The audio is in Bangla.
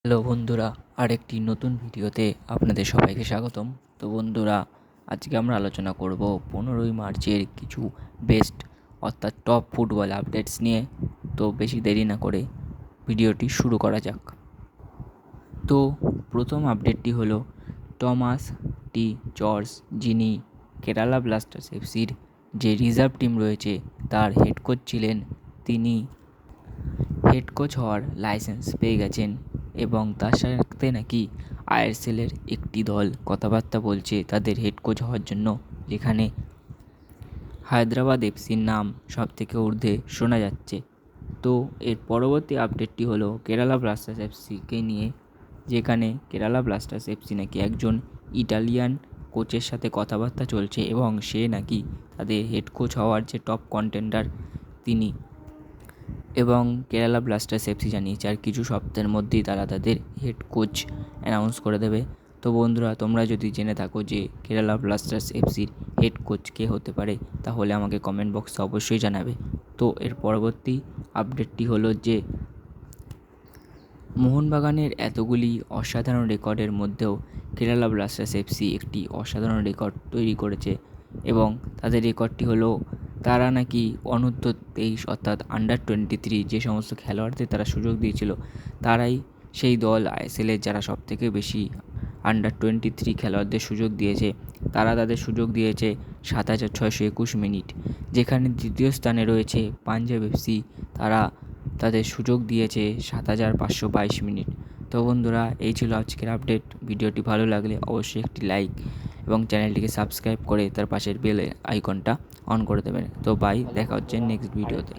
হ্যালো বন্ধুরা, আরেকটি নতুন ভিডিওতে আপনাদের সবাইকে স্বাগতম। তো বন্ধুরা, আজকে আমরা আলোচনা করব 15ই মার্চের কিছু বেস্ট অর্থাৎ টপ ফুটবল আপডেটস নিয়ে। তো বেশি দেরি না করে ভিডিওটি শুরু করা যাক। তো প্রথম আপডেটটি হলো টমাস টি জর্জ, যিনি কেরালা ব্লাস্টার্স এফসির যে রিজার্ভ টিম রয়েছে তার হেড কোচ ছিলেন। তিনি হেড কোচ হওয়ার লাইসেন্স পেয়ে গেছেন এবং তার সাথে নাকি আইএসএলের একটি দল কথাবার্তা বলছে তাদের হেড কোচ হওয়ার জন্য, যেখানে হায়দ্রাবাদ এফসির নাম সবথেকে ঊর্ধ্বে শোনা যাচ্ছে। তো এর পরবর্তী আপডেটটি হলো কেরালা ব্লাস্টার্স এফসিকে নিয়ে, যেখানে কেরালা ব্লাস্টার্স এফসি নাকি একজন ইটালিয়ান কোচের সাথে কথাবার্তা চলছে এবং সে নাকি তাদের হেড কোচ হওয়ার যে টপ কন্টেন্ডার তিনি। এবং কেরালা ব্লাস্টার্স এফসি জানিয়েছে আর কিছু সপ্তাহের মধ্যেই তারা তাদের হেড কোচ অ্যানাউন্স করে দেবে। তো বন্ধুরা, তোমরা যদি জেনে থাকো যে কেরালা ব্লাস্টার্স এফসির হেড কোচ কে হতে পারে, তাহলে আমাকে কমেন্ট বক্সে অবশ্যই জানাবে। তো এর পরবর্তী আপডেটটি হলো যে মোহনবাগানের এতগুলি অসাধারণ রেকর্ডের মধ্যেও কেরালা ব্লাস্টার্স এফসি একটি অসাধারণ রেকর্ড তৈরি করেছে এবং তাদের রেকর্ডটি হলো তারা নাকি অনূর্ধ্ব-23 অর্থাৎ আন্ডার-23 যে সমস্ত খেলোয়াড়দের তারা সুযোগ দিয়েছিল, তারাই সেই দল আইএসএলের যারা সবথেকে বেশি আন্ডার-23 খেলোয়াড়দের সুযোগ দিয়েছে। তারা তাদের সুযোগ দিয়েছে 7,621 মিনিট, যেখানে দ্বিতীয় স্থানে রয়েছে পাঞ্জাব এফসি। তারা তাদের সুযোগ দিয়েছে 7,522 মিনিট। তো বন্ধুরা, এই ছিল আজকের আপডেট। ভিডিওটি ভালো লাগলে অবশ্যই একটি লাইক এবং চ্যানেলটিকে সাবস্ক্রাইব করে তার পাশের বেল আইকনটা অন করে দেবেন। তো বাই, দেখা হচ্ছে নেক্সট ভিডিওতে।